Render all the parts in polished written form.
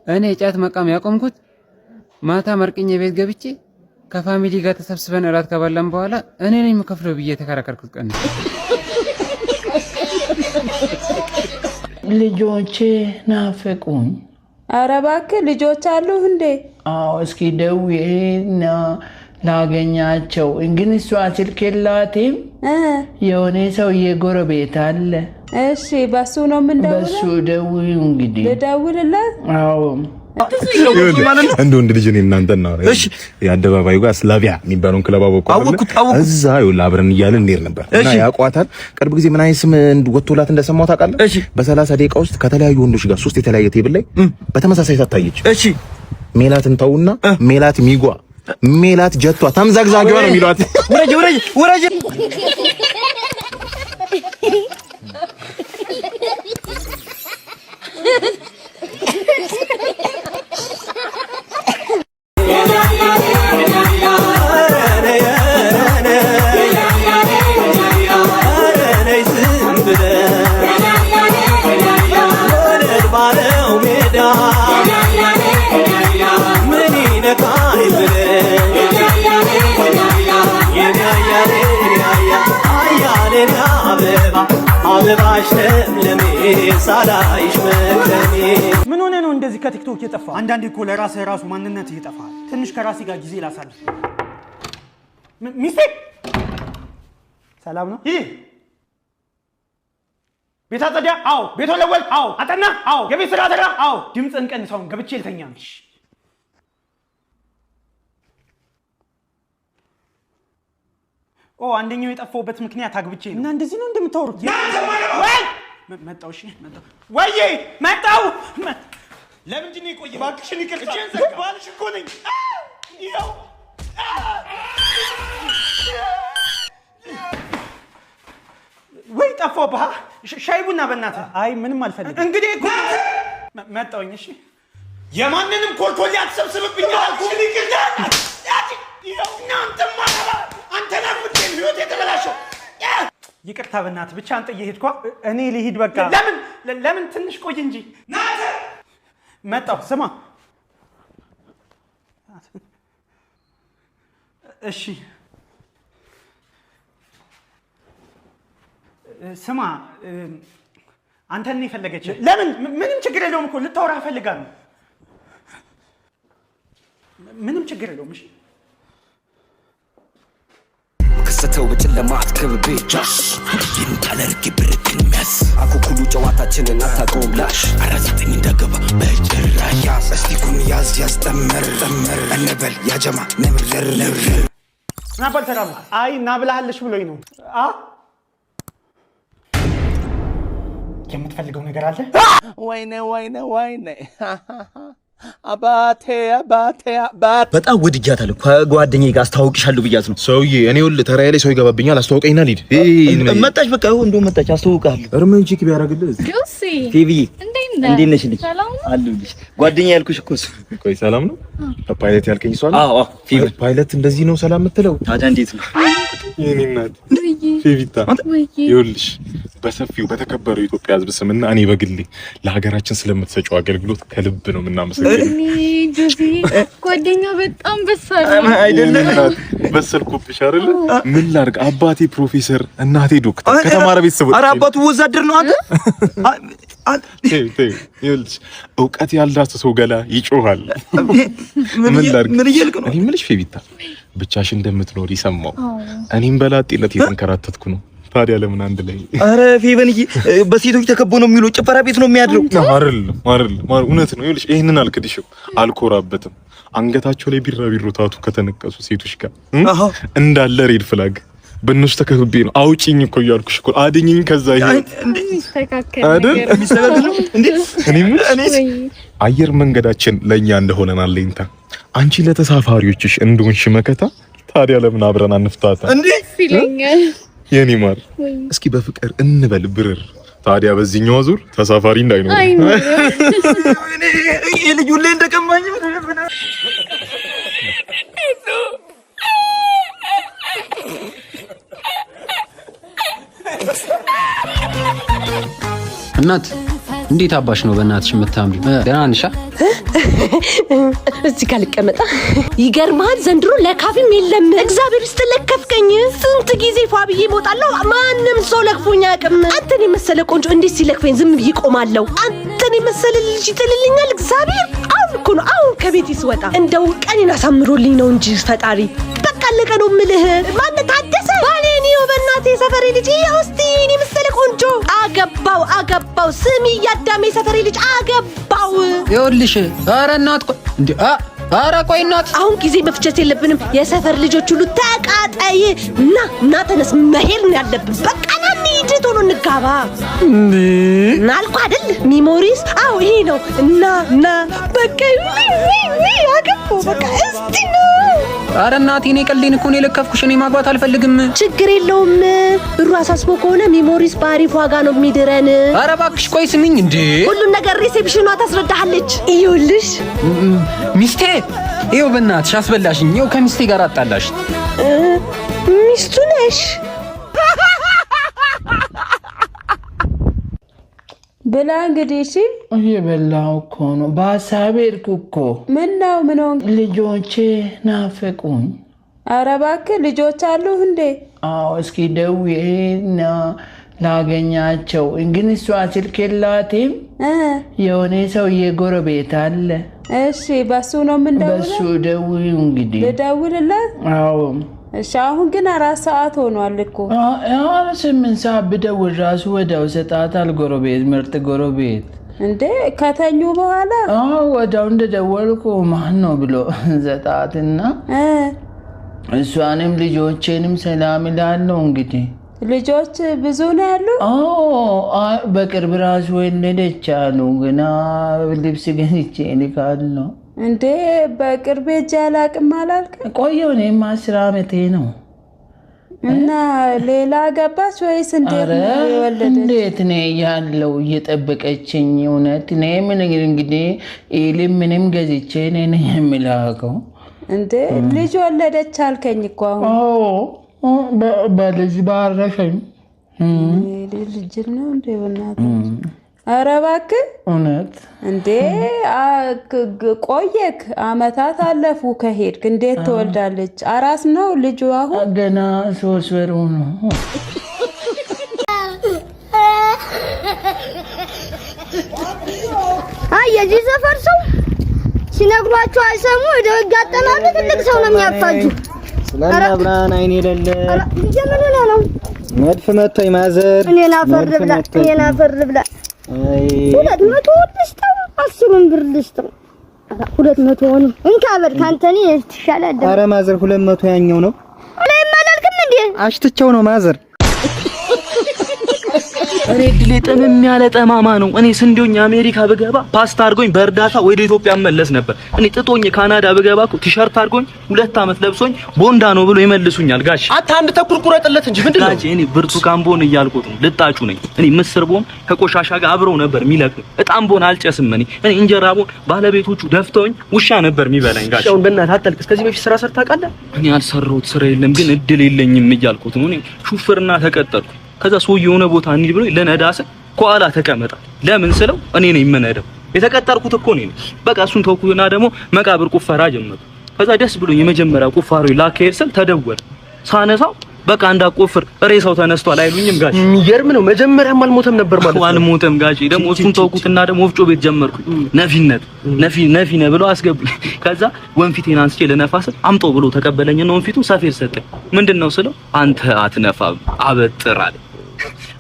እኔ ጫት መቃም ያቆምኩት ማታ መርቅኝ ቤት ገብቼ ከፋሚሊ ጋር ተሰብስበን እራት ከበላን በኋላ እኔ ነኝ የምከፍለው ብዬ ተከራከርኩት ቀን። ልጆቼ ናፈቁኝ። ኧረ እባክህ ልጆች አሉ እንዴ? አዎ እስኪ ደውዬና ላገኛቸው። ግን እሷ ስልክ የላትም። የሆነ ሰውዬ ጎረቤት አለ። እሺ በሱ ነው የምንደውለው? በሱ ደውዩ እንግዲህ። ልደውልለት? አዎ እንደ ወንድ ልጅ እኔ እናንተ ነው የአደባባዩ ጋር ስላቪያ የሚባለውን ክለብ አወቁት። እዛ ይኸውልህ አብረን እያልን እንሄድ ነበር እና ያቋታል። ቅርብ ጊዜ ምን አይነት ስም ወጥቶላት እንደሰማው ታውቃለህ? በ30 ደቂቃ ውስጥ ከተለያዩ ወንዶች ጋር 3 የተለያየ ቴብል ላይ በተመሳሳይ ታታየች። እሺ ሜላትን ተውና ሜላት ሚጓ፣ ሜላት ጀቷ ተምዛግዛጊዋ ነው የሚሏት። ወረጅ ምን ሆነ ነው እንደዚህ ከቲክቶክ የጠፋ? አንዳንዴ እኮ ለራስህ ራሱ ማንነት ይጠፋል። ትንሽ ከራሴ ጋር ጊዜ ላሳልፍ። ሚስቴ ሰላም ነው? ይሄ ቤት አጸዳ? አዎ። ቤት ወለወል? አዎ። አጠና? አዎ። የቤት ስራ ተራ? አዎ። ድምፅህን ቀንሰው ገብቼ ልተኛ ነው። አንደኛው የጠፋውበት ምክንያት አግብቼ ነው። እና እንደዚህ ነው እንደምታወሩት? ወይ መጣው። እሺ መጣው። ወይ መጣው። ለምንድን ነው የቆየው? እባክሽን ይቅርታ። ባልሽ እኮ ነኝ። ይኸው ወይ ጠፋብህ? ሻይ ቡና በእናትህ። አይ ምንም አልፈልግም። እንግዲህ እኮ መጣውኝ። እሺ የማንንም ኮልኮሌ አትሰብስብብኝ አልኩህ። ይቅርታ። ይኸው እናንተ ማረባ አንተ ናፍቄን ህይወት የተበላሸው። ይቅርታ በእናትህ ብቻ አንተ እየሄድኳ እኔ ልሂድ በቃ። ለምን ትንሽ ቆይ እንጂ። መጣሁ። ስማ እሺ ስማ አንተን ነው የፈለገችህ። ለምን? ምንም ችግር የለውም እኮ ልታወራ ፈልጋ ነው። ምንም ችግር የለውም። እሺ ከሰተው በጨለማ አትከብቤ ጃሽ ይንታለርክ ብርክን ሚያስ አኩኩሉ ጨዋታችንን አታቆም ላሽ 49 እንደገባ በጀራያ እስቲኩን ያዝ ያስጠመር እንበል ያጀማ ነብር ናባል ተራም አይ ናብላልሽ ብሎኝ ነው። የምትፈልገው ነገር አለ? ወይኔ አባቴ በጣም ወድጃታለሁ። ከጓደኛዬ ጋር አስተዋውቅሻለሁ ብያት ነው። ሰውዬ እኔ ወል ተራዬ ላይ ሰው ይገባብኛል። አስተዋውቀኝና ልሂድ። መጣች በቃ እንደው መጣች። አስተዋውቃለሁ። እርምንቺ ቢያረግልህ ቲቪ እንዴት ነሽ ልጅ? አለሁልሽ። ጓደኛዬ ያልኩሽ እኮ እሱ። ቆይ ሰላም ነው? ፓይለት ያልከኝ ሰው አለ? አዎ ፓይለት እንደዚህ ነው ሰላም የምትለው? ታዲያ እንዴት ነው? የኔ እናት ፊቪታ ይኸውልሽ በሰፊው በተከበረው ኢትዮጵያ ሕዝብ ስምና እኔ በግሌ ለሀገራችን ስለምትሰጪው አገልግሎት ከልብ ነው የምናመሰግነው። ጆሲ ጓደኛ በጣም በሳል አይደለም? በሰልኩብሽ አይደል? ምን ላድርግ? አባቴ ፕሮፌሰር እናቴ ዶክተር ከተማረ ቤተሰቦች። ኧረ አባቱ ወዛደር ነው አንተ። ይኸውልሽ እውቀት ያልዳሰሰው ገላ ይጮሃል። ምን ላድርግ? ምን እያልክ ነው? እኔ የምልሽ ፊቪታ ብቻሽ እንደምትኖር ይሰማው። እኔም በላጤነት የተንከራተትኩ ነው። ታዲያ ለምን አንድ ላይ? አረ ፌቨንዬ በሴቶች ተከቦ ነው የሚውለው። ጭፈራ ቤት ነው የሚያድረው። አይደለም እውነት ነው። ይኸውልሽ ይሄንን አልክድሽም፣ አልኮራበትም። አንገታቸው ላይ ቢራቢሮ ታቱ ከተነቀሱ ሴቶች ጋር እንዳለ ሬድ ፍላግ በእነሱ ተከብቤ ነው። አውጪኝ እኮ እያልኩሽ እኮ አድኝኝ። ከዛ ይሄ አየር መንገዳችን ለእኛ እንደሆነን አለኝታ፣ አንቺ ለተሳፋሪዎችሽ እንደሆንሽ መከታ። ታዲያ ለምን አብረን አንፍታታ እንዴ? ይለኛል የኔ ማር። እስኪ በፍቅር እንበል ብርር። ታዲያ በዚህኛው ዙር ተሳፋሪ እንዳይኖር ይሄ ልጅ ሁሌ እንደቀማኝ እናት እንዴት አባሽ ነው በእናትሽ የምታምሪ? ደህና ነሽ? እዚህ ጋር ልቀመጣ። ይገርማል ዘንድሮ ለካፊም የለም። እግዚአብሔር ይስተለከፍከኝ። ስንት ጊዜ ፏብዬ እሞጣለሁ። ማንም ሰው ለክፎኛ ያቅም። አንተን የመሰለ ቆንጆ እንዴት ሲለክፈኝ ዝም ብዬ ቆማለሁ? አንተን የመሰለ ልጅ ይጥልልኛል እግዚአብሔር። አሁን እኮ ነው አሁን ከቤት ይስወጣ እንደው ቀኔን አሳምሮልኝ ነው እንጂ ፈጣሪ በቃ ለቀ ነው ምልህ። ማን ታደሰ ባሌኒ ወበናቴ ሰፈሬ ልጅ እስቲ እኔ መሰለ ቆንጆ አገባው ስሚ ያዳሜ ሰፈሬ ልጅ አገባው። ይኸውልሽ ኧረ እናት ቆይ እንዴ ኧረ ቆይ እናት አሁን ጊዜ መፍጨት የለብንም። የሰፈር ልጆች ሁሉ ተቃጣይ እና ተነስ መሄድ ነው ያለብን። በቃ እንሂድ ቶሎ እንጋባ ናልኩ አይደል ሚሞሪስ አው ይሄ ነው እና በቃ አገባው በቃ እስቲ ነው። ኧረ እናቴ እኔ ቀልዴን እኮ ነው የለከፍኩሽ። እኔ ማግባት አልፈልግም። ችግር የለውም ብሩ አሳስቦ ከሆነ ሚሞሪስ በአሪፍ ዋጋ ነው የሚድረን። ኧረ እባክሽ ቆይ ስሚኝ እንዴ ሁሉን ነገር ሪሴፕሽኗ ታስረዳሃለች። ይኸውልሽ ሚስቴ ይኸው በእናትሽ አስበላሽኝ። ይኸው ከሚስቴ ጋር አጣላሽ። ሚስቱ ነሽ ብላ እንግዲህ እሺ እየበላሁ እኮ ነው። በሀሳቤ ሄድኩ እኮ። ምን ሆንክ? ልጆቼ ናፈቁኝ። ኧረ እባክህ ልጆች አሉህ እንዴ? አዎ እስኪ ደውዬና ላገኛቸው። እንግዲህ እሷ ስልክ የላትም። የሆነ ሰውዬ ጎረቤት አለ። እሺ በሱ ነው የምንደውለው? በሱ ደውዪ እንግዲህ። ልደውልለት? አዎ እሺ አሁን ግን 4 ሰዓት ሆኗል እኮ። 8 ሰዓት ብደውል ራሱ ወዲያው ሰጣታል። ጎረቤት ምርጥ ጎረቤት እንዴ ከተኙ በኋላ ወዲያው እንደደወልኩ ማን ነው ብሎ ሰጣትና እሷንም ልጆቼንም ሰላም እላለሁ። እንግዲህ ልጆች ብዙ ነው ያሉ? በቅርብ ራሱ ወለደች አሉ። ገና ልብስ ገዝቼ እልካለሁ። እንዴ በቅርብ እጅ አላቅም አላልክ? ቆየሁ እኔም 10 ዓመቴ ነው። እና ሌላ ገባች ወይስ እንዴት ነው የወለደች? እንዴት ነው ያለው እየጠበቀችኝ። እውነት እኔ ምን እንግዲህ ኢልም ምንም ገዝቼ ነኝ የምላከው። እንዴ ልጅ ወለደች አልከኝ እኮ አሁን። በልጅ ባረፈኝ ልጅ ነው እንዴ በእናትህ? ኧረ እባክህ እውነት እንዴ ቆየክ? አመታት አለፉ ከሄድክ። እንዴት ትወልዳለች? አራስ ነው ልጁ አሁን? ገና 3 ወር ነው። የዚህ ሰፈር ሰው ሲነግሯቸው አይሰሙ ወደ ያጠናሉ። ትልቅ ሰው ነው የሚያፋጁ። ስለና ብራን አይኔ ለለ ጀመነ ነው መድፍ መጥቶኝ ማዘር እኔ ናፈር ብላ 200 ልስጠው 10 ብር ልስጠው 200 ነው እንካ በል ካንተኔ ትሻላለህ። ኧረ ማዘር 200 ያኛው ነው። ላይ ማለልክም እንዴ አሽትቸው ነው ማዘር። እኔ ድሌ ጠመም ያለ ጠማማ ነው። እኔ ስንዴውኝ አሜሪካ ብገባ ፓስታ አድርጎኝ በእርዳታ ወደ ኢትዮጵያ መለስ ነበር። እኔ ጥጦኝ ካናዳ ብገባ ቲሸርት አድርጎኝ 2 አመት ለብሶኝ ቦንዳ ነው ብሎ ይመልሱኛል። ጋሽ አታ አንድ ተኩል ቁረጥለት እንጂ ምንድነው? ጋሽ እኔ ብርቱካን ቦን እያልኩት ነው ልጣጩ ነኝ። እኔ ምስር ቦን ከቆሻሻ ጋር አብረው ነበር የሚለቅም። እጣም ቦን አልጨስም። እኔ እንጀራ ቦን ባለቤቶቹ ደፍተውኝ ውሻ ነበር የሚበላኝ። ጋሽ አሁን በእናትህ አታልቅስ። ከዚህ በፊት ስራ ሰርታ ታውቃለህ? እኔ አልሰራሁት ስራ የለም ግን እድል የለኝም እያልኩት ነው። እኔ ሹፍርና ተቀጠርኩ። ከዛ ሰው የሆነ ቦታ እንሂድ ብሎ ለነዳስ ኳላ ተቀመጣ። ለምን ስለው እኔ ነኝ የምነደው የተቀጠርኩት እኮ ነኝ። በቃ እሱን ተውኩና ደግሞ መቃብር ቁፈራ ጀመርኩ። ከዛ ደስ ብሎ የመጀመሪያ ቁፋሮ ላከሄድ ስል ተደወለ። ሳነሳው በቃ እንዳቆፍር ሬሳው ተነስቷል አይሉኝም ጋሽ። የሚገርም ነው። መጀመሪያም አልሞተም ነበር ማለት ነው። አልሞተም ጋሽ። ደግሞ እሱን ተውኩትና ደግሞ ወፍጮ ቤት ጀመርኩ። ነፊ ነው ብሎ አስገቡኝ። ከዛ ወንፊቴን አንስቼ ለነፋስ አምጦ ብሎ ተቀበለኝና ወንፊቱ ሰፌድ ሰጠኝ። ምንድነው ስለው አንተ አትነፋም አበጥር አለ።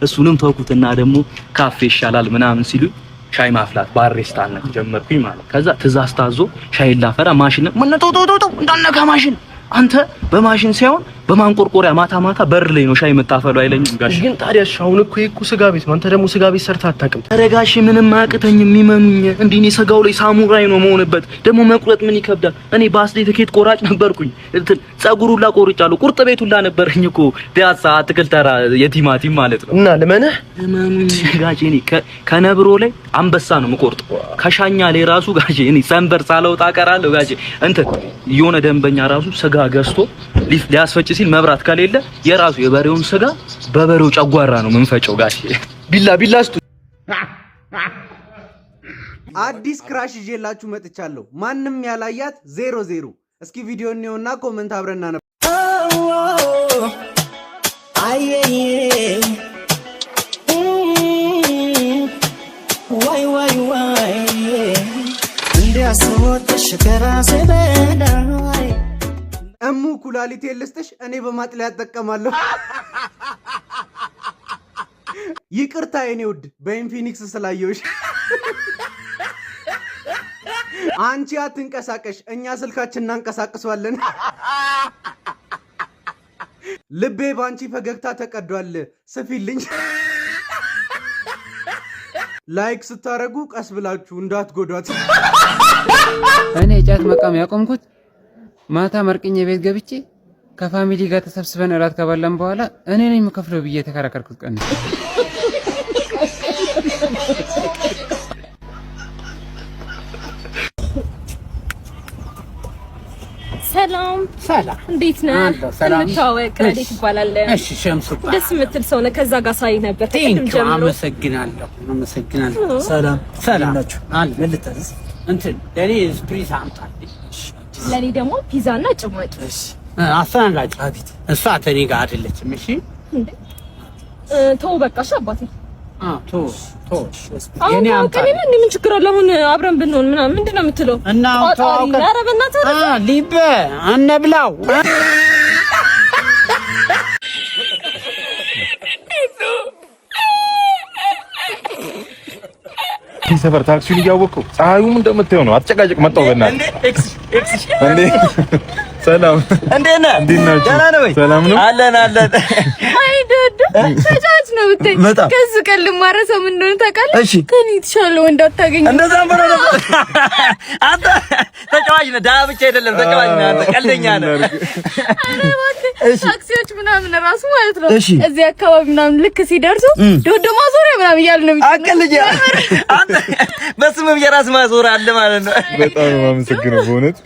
እሱንም ተውኩትና ደግሞ ካፌ ይሻላል ምናምን ሲሉ ሻይ ማፍላት ባሪስታነት ጀመርኩኝ ማለት። ከዛ ትእዛዝ ታዞ ሻይ ላፈራ ማሽን ምን ተው እንዳነካ ማሽን አንተ በማሽን ሳይሆን በማንቆርቆሪያ ማታ በር ላይ ነው ሻይ የምታፈለው አይለኝም ጋሽ። ግን ታዲያ ሻውን እኮ ስጋ ቤት ነው። አንተ ደግሞ ስጋ ቤት ሰርታ አታውቅም። ኧረ ጋሽ ምንም አያቅተኝም የሚመኑኝ እንዴ እኔ ስጋው ላይ ሳሙራይ ነው መሆንበት። ደግሞ መቁረጥ ምን ይከብዳል? እኔ ባስሌ ትኬት ቆራጭ ነበርኩኝ። ጸጉሩላ ቆርጫለሁ። ቁርጥ ቤቱላ ነበርኝ እኮ ፒያሳ አትክልት ተራ የቲማቲም ማለት ነው። እና ለማነህ እመኑኝ ጋሽ እኔ ከነብሮ ላይ አንበሳ ነው የምቆርጥ። ከሻኛ ላይ ራሱ ጋሽ እኔ ሰንበር ሳለውጣ ቀራለሁ ጋሽ። የሆነ ደንበኛ ራሱ ስጋ ገዝቶ ሊያስፈጭ ሲል መብራት ከሌለ የራሱ የበሬውን ስጋ በበሬው ጨጓራ ነው መንፈጨው ጋሽ። ቢላ ስጡ አዲስ ክራሽ ይዤላችሁ መጥቻለሁ። ማንም ያላያት 00። እስኪ ቪዲዮ እንየውና ኮሜንት አብረና ነበር። እሙ ኩላሊት ልስጥሽ፣ እኔ በማጥለያ እጠቀማለሁ። ይቅርታ የኔ ውድ በኢንፊኒክስ ስላየውሽ። አንቺ አትንቀሳቀሽ፣ እኛ ስልካችን እናንቀሳቅሷለን። ልቤ ባንቺ ፈገግታ ተቀዷል፣ ስፊልኝ። ላይክ ስታረጉ ቀስ ብላችሁ እንዳትጎዷት። እኔ ጫት መቃም ያቆምኩት ማታ መርቅኝ ቤት ገብቼ ከፋሚሊ ጋር ተሰብስበን እራት ከበላን በኋላ እኔ ነኝ የምከፍለው ብዬ የተከራከርኩት ቀን። ሰላም ሰላም፣ እንዴት ነህ? እንተዋወቅ። እንዴት ይባላል? እሺ ሸምሱ፣ ደስ የምትል ሰው ነህ። ከዛ ጋር ሳይ ነበር። አመሰግናለሁ። ሰላም ሰላም ናችሁ? አለ መልተስ እንትን ለኔ ስፕሪስ አምጣልኝ። ለኔ ደግሞ ፒዛና ጭማቂ። እሺ አስተናጋጅ እሷ ተኔ ጋር አይደለችም። እሺ ተው በቃ። እሺ አባቴ የኔ አምጣ። ምን ችግር አለ? አሁን አብረን ብንሆን ምናምን ምንድን ነው የምትለው? እና ኧረ በእናትህ ሊበ አነብላው ሰፈር ታክሲውን እያወቅሁ ፀሐዩም እንደምታየው ነው። አትጨቃጨቅ። መጣሁ በእናትህ እንዴ። ሰላም እንዴት ነህ? ደህና ነህ ወይ? ሰላም ነው አለን። አይ ዶዶ ተጫዋች ነው ብታይ። ከሱ ቀን ልማረሰው ምን እንደሆነ ታውቃለህ? እሺ ከኔ የተሻለ ወንድ አታገኝ። እንደዛ ብሎ ነው። አንተ ተጫዋች ነህ፣ ዳህ ብቻ አይደለም ተጫዋች ነህ። አንተ ቀልደኛ ነህ። ታክሲዎች ምናምን ራሱ ማለት ነው እዚህ አካባቢ ምናምን ልክ ሲደርሱ ዶዶ ማዞሪያ ምናምን እያሉ ነው አቀልጅ። አንተ በስምም የራስ ማዞሪያ አለ ማለት ነው። በጣም ነው የማመሰግነው፣ በእውነት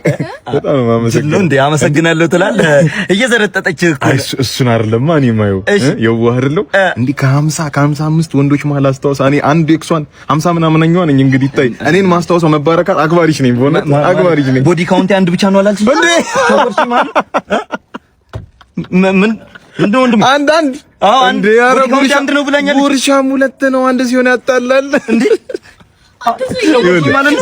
በጣም ነው የማመሰግነው። እንዴ አመሰግናለሁ ትላለህ። እየዘረጠጠች እኮ እሱን አይደለም እኔ የማየው የዋህ አይደለም እንዴ። ከ55 ወንዶች መሀል አስታውሳ እኔ አንድ ኤክሷን 50 ምናምንኛው ነኝ። እንግዲህ ታይ እኔን ማስታወስ መባረካት አክባሪሽ ነኝ፣ በእውነት አክባሪሽ ነኝ። ቦዲ ካውንት አንድ ብቻ ነው አላልሽ እንዴ? ምን ምንድነው ወንድም? አንድ አንድ አንድ ነው ብላኛለች። ጉርሻም ሁለት ነው፣ አንድ ሲሆን ያጣላል እንዴ?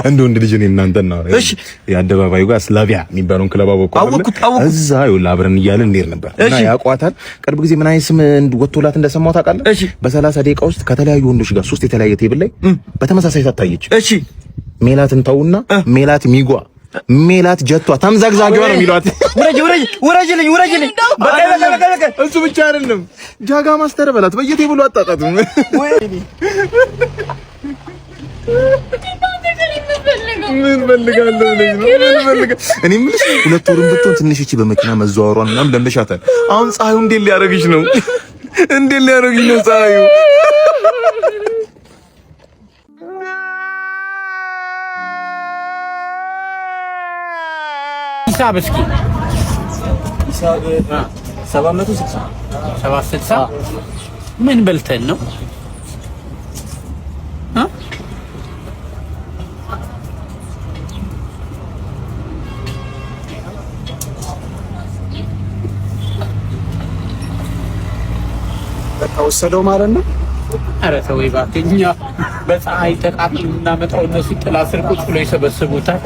እንደ ወንድ ልጅ እኔ እናንተና እሺ የአደባባዩ ጋር ስላቪያ የሚባለውን ክለብ አወቅኩት። እዛ ይኸውልህ አብረን እያልን እንሄድ ነበር እና ያቋታል። ቅርብ ጊዜ ምን አይነት ስም ወጥቶላት እንደሰማው ታውቃለህ? በ30 ደቂቃ ውስጥ ከተለያዩ ወንዶች ጋር 3 የተለያየ ቴብል ላይ በተመሳሳይ ታታየች። እሺ ሜላትን ተውና ሜላት ሚጓ ሜላት ጀቷ ተምዛግዛጊዋ ነው የሚሏት። ውረጅልኝ። በቃ እሱ ብቻ አይደለም ጃጋ ማስተር በላት በየቴብሉ አጣጣቱ። ምን ፈልጋለሁ እኔ የምልሽ 2 ወርም ብትሆን ትንሽ እቺ በመኪና መዘዋወሯን ምናምን ለምደሻታል። አሁን ፀሐዩ እንዴት ሊያረግሽ ነው? ፀሐዩ? ሂሳብ እስኪ 760 ምን በልተን ነው? በቃ ወሰደው ማለት ነው። ኧረ ተወው እባክህ። እኛ በፀሐይ ተቃጥሎ እናመጣው፣ እነሱ ጥላ ስር ቁጭ ብሎ ይሰበስቡታል።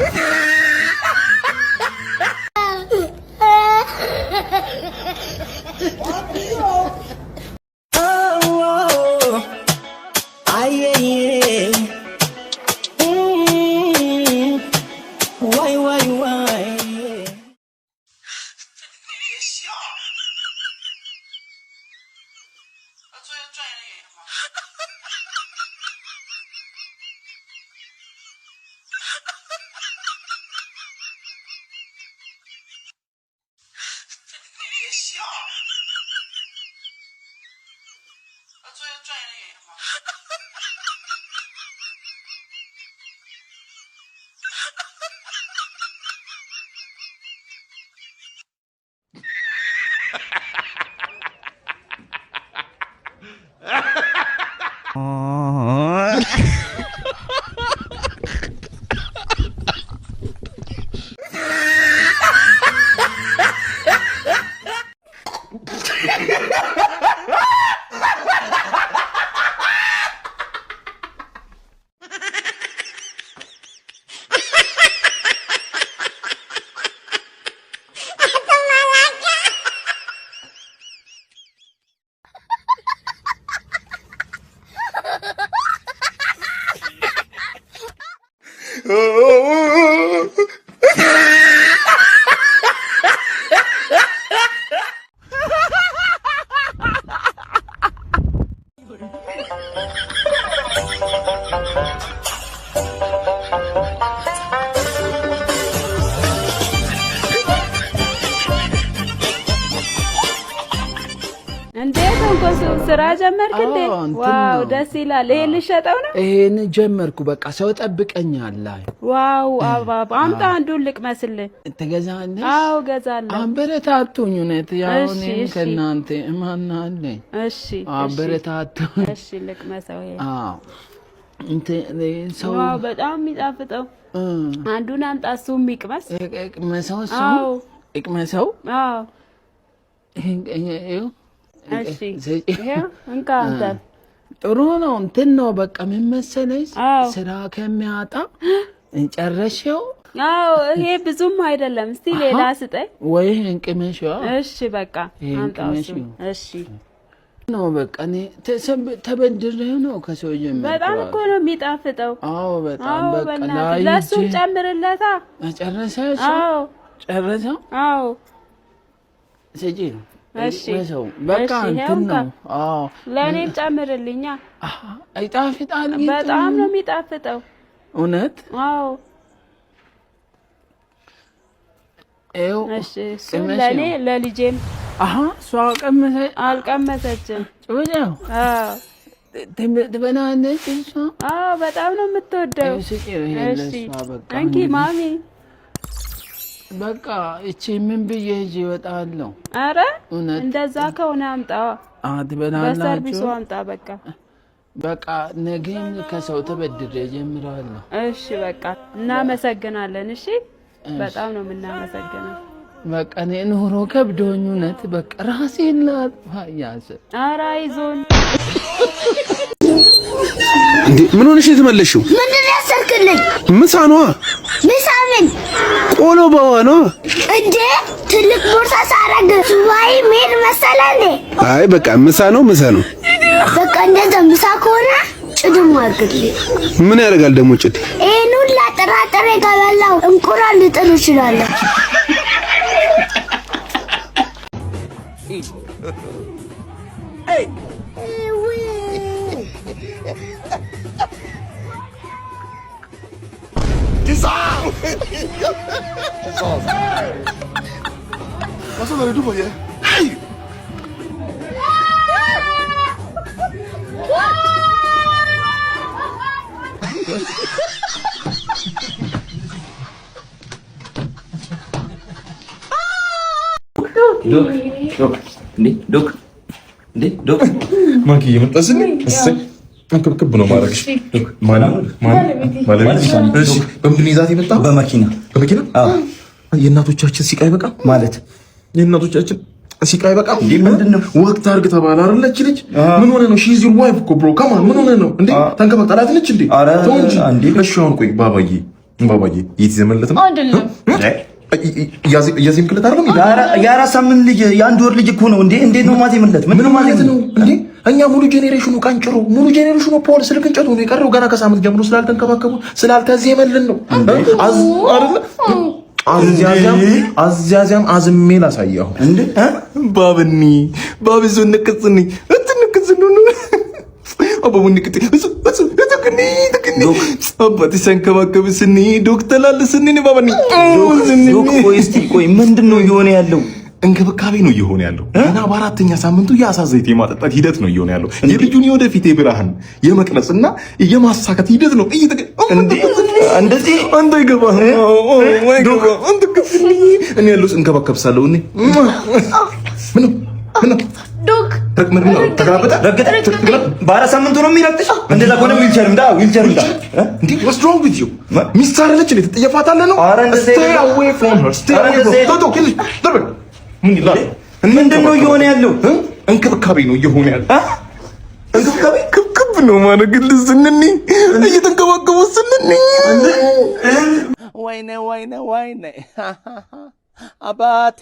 እንዴት እንቆሱ ስራ ጀመርክ እንዴ? ዋው ደስ ይላል። ይሄን ልሸጠው ነው? ይሄን ጀመርኩ። በቃ ሰው ጠብቀኛል። ዋው አባባ አምጣ አንዱን ልቅመስልህ። ትገዛለህ? አዎ ገዛለሁ። አበረታቱኝ። እውነት ያው እኔም ከእናንተ ማን አለኝ? እሺ አበረታቱኝ። እሺ ልቅመሰው። ይሄ አዎ እንት ሰው ዋው በጣም የሚጣፍጠው አንዱን አምጣ። እሱም ይቅመስ። ይቅመሰው። አዎ ይቅመሰው። አዎ ይሄ እሺ ይሄ እንካ አንተ ጥሩ ነው። እንትን ነው በቃ ምን መሰለሽ ስራ ከሚያጣ ጨረሽው? አዎ ይሄ ብዙም አይደለም። እስቲ ሌላ ስጠኝ ወይ እንቅመሽው። እሺ በቃ አምጣው። እሺ ነው በቃ እኔ ተበድሬ ነው ከሰው ጀምሮ። በጣም እኮ ነው የሚጣፍጠው። አዎ በጣም በቃ ለሱ ጨምርለታ። ጨረሰሽ? አዎ ጨረሰው። አዎ ሰጪ እሺ በቃ እንትን ነው። አዎ ለኔም ጨምርልኛ። አይጣፍጣል? በጣም ነው የሚጣፍጠው። እውነት? አዎ እሺ ለኔ ለልጄም። እሷ ቀመሰች? አልቀመሰችም። ጩኸው ትበላለች እሷ? አዎ በጣም ነው የምትወደው። እሺ እንኪ ማሚ በቃ እቺ ምን ብዬ ሂጅ እወጣለሁ። ኧረ እንደዛ ከሆነ አምጣ። ትበላላችሁ? በሰርቪሱ አምጣ። በቃ ነገም ከሰው ተበድሬ ጀምራለሁ። እሺ በቃ እናመሰግናለን። እሺ በጣም ነው የምናመሰግነው። በቃ እኔ ኑሮ ከብዶኝ እውነት በቃ ራሴን ላጥፋ ያዘ። ኧረ አይዞን። እንዴ ምን ሆነሽ የተመለሽው? ምንድን ነው ያሰርክልኝ? ምሳ ነዋ። ምሳ ምን? ቆሎ በዋ ነዋ። እንዴ ትልቅ ቦርሳ ሳረግ ሱባኤ ምን መሰለህ? አይ በቃ ምሳ ነው ምሳ ነው። በቃ እንደዛ ምሳ ከሆነ ጭድም አድርግልኝ። ምን ያደርጋል ደግሞ ጭድ? ይሄን ሁላ ጥራጥሬ ከበላው እንቁላል ልጥል እችላለሁ። Masa dari dulu ya? Hey! ዶክ ማኪ የመጣስኝ ክብ ነው ማድረግሽ። እሺ በምንድን ይዛት የመጣ? በመኪና የእናቶቻችን ሲቃይ በቃ ማለት የእናቶቻችን ሲቃይ በቃ እንዴ ምንድነው ወቅት አርግ ተባለ አይደለች ልጅ ምን ሆነ ነው? ሺዝ ዩር ዋይፍ እኮ ብሮ ካማ ምን ሆነ ነው እንዴ? ተንከባክጣላት ነች እንዴ? እንዴ እሺ አሁን ቆይ ባባዬ የት ዘመለት ነው አይደለም ያዚም ክለት አይደለም የአራት ሳምንት ልጅ የአንድ ወር ልጅ እኮ ነው እንዴ? እንዴት ነው ማት የመለት ምን ማለት ነው እንዴ? እኛ ሙሉ ጄኔሬሽኑ ቀንጭሮ ሙሉ ጄኔሬሽኑ ፖል ስልክ እንጨቱ ነው የቀረው። ገና ከሳምንት ጀምሮ ስላልተንከባከቡ ስላልተዘመልን ነው አዝያዚያም አዝሜ ላሳየው እንዴ ባብኒ ባብዙ ንቅጽኒ ነው አባቡን ንቅጥ ተከኒ አባቴ ሰንከባከብ ስኒ ዶክተር ላልስኒ ነው ባባኒ ዶክ ቆይ ምንድነው እየሆነ ያለው? እንክብካቤ ነው እየሆነ ያለው እና በአራተኛ ሳምንቱ የአሳዘይት የማጠጣት ሂደት ነው እየሆነ ያለው። የልጁን የወደፊት የብርሃን የመቅረጽና የማሳካት ሂደት ነው። እንደዚህ አንተ ይገባ አንተ እኔ ያለው እንከባከብሳለሁ እኔ ምን ዶክ በአራት ሳምንቱ ነው የሚረግጥሽ። እንደዛ ከሆነ ዊልቸር እንዴ what's wrong with you? ሚስት አይደለች እንዴ? ትጠየፋታለህ ነው? stay away from her stay away from her ምንድነው እየሆነ ያለው? እንክብካቤ ነው እየሆነ ያለው። እንክብካቤ ክብክብ ነው ማድረግልህ ስንኒ እየተንከባከቡ ስንኒ ወይኔ አባቴ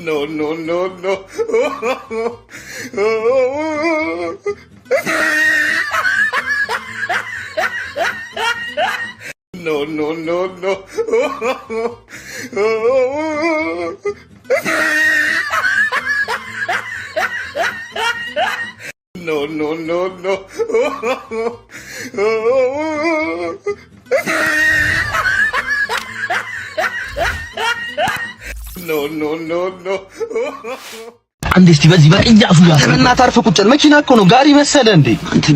No, no, no, no. No, no, no, no. No, no, no, no. No, no, no, no. አንዴ እስቲ በዚህ በቅያፉ ጋር በእናትህ አርፈህ ቁጭ በል። መኪና እኮ ነው ጋሪ መሰለ እንዴ? አንተ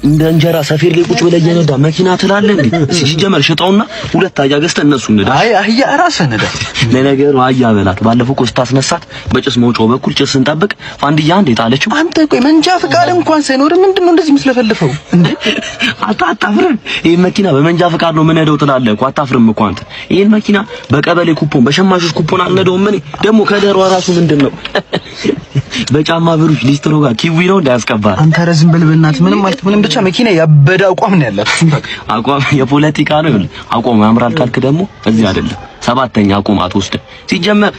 እንደ እንጀራ ሰፌር ላይ ቁጭ ብለህ እየነዳ መኪና ትላለህ እንዴ? ሲጀመር ሽጠውና ሁለት አህያ ገዝተህ እነሱ ነዳ። አይ አህያ ራስህ ነዳ። ለነገሩ አህያ በላት። ባለፈው እኮ ስታስነሳት በጭስ መውጫው በኩል ጭስ ስንጠብቅ ፋንድያ አንዴ ጣለችው። አንተ ቆይ መንጃ ፍቃድ እንኳን ሳይኖር ምንድነው እንደዚህ ምስለፈልፈው እንዴ? አታፍርም? ይሄን መኪና በመንጃ ፍቃድ ነው የምነዳው ትላለህ እኮ። አታፍርም እኮ አንተ። ይሄን መኪና በቀበሌ ኩፖን በሸማቾች ኩፖን አልነዳውም እኔ። ደግሞ ከደሯ ራሱ ምንድነው በጫማ ብሩሽ ሊስትሮ ጋር ኪዊ ነው እንዳያስቀባል። አንተ ረዝም በል በእናትህ። ምንም ማለት ምንም ብቻ መኪና ያበደ አቋም ነው ያላት። አቋም የፖለቲካ ነው ይል አቋም ያምራል ካልክ ደግሞ እዚህ አይደለም። ሰባተኛ አቋም አትወስድ። ሲጀመር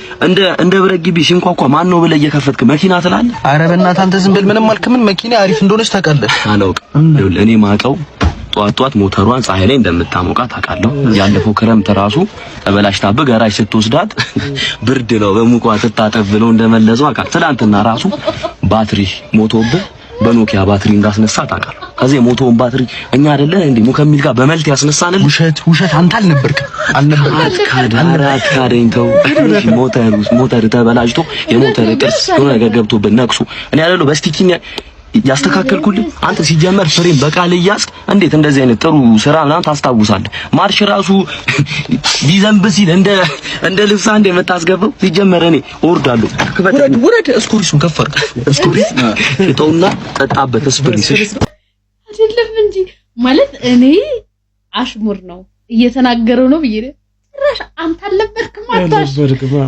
እንደ ብረት ግቢ ሲንኳኳ ማን ነው ብለህ እየከፈትክ መኪና ትላለህ? አረ በእናትህ አንተ ዝም በል። ምንም ማለት ምን መኪና አሪፍ እንደሆነች ታውቃለህ? አላውቅም። እኔ ማውቀው ጧት ሞተሯን ፀሐይ ላይ እንደምታሞቃት አውቃለሁ። ያለፈው ክረምት ራሱ ተበላሽታብህ ገራጅ ስትወስዳት ብርድ ነው በሙቋ ትታጠብ ብለው እንደመለሰው አውቃለሁ። ትናንትና ራሱ ባትሪ ሞቶብህ በኖኪያ ባትሪ እንዳስነሳት አውቃለሁ። ከዚህ ሞቶውን ባትሪ እኛ አይደለን እንዴ ሙከሚል ጋር በመልት ያስነሳንል? ውሸት አንተ አልነበርክም። አትካደኝ ተው። ሞተር ተበላሽቶ የሞተር ቅርጽ የሆነ ነገር ገብቶብህ ነቅሱ እኔ አይደለሁ በስቲኪን ያስተካከልኩልህ። አንተ ሲጀመር ፍሬም በቃል እያስክ እንዴት እንደዚህ አይነት ጥሩ ስራ ምናምን ታስታውሳለህ? ማርሽ ራሱ ሊዘንብ ሲል እንደ ልብስ አንዴ የምታስገባው ሲጀመር እኔ እወርዳለሁ። ውረድ እስኩሪሱን ከፍ አድርግ። እስኩሪስ እጠውና ጠጣበት። እስኩሪስ አይደለም እንጂ ማለት እኔ አሽሙር ነው እየተናገረው ነው ብዬ ራሽ አንተ አልነበርክም። አታሽ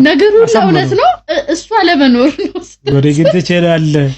ነገሩ ለእውነት ነው። እሷ ለመኖር ነው። ወደ ግን ትችላለህ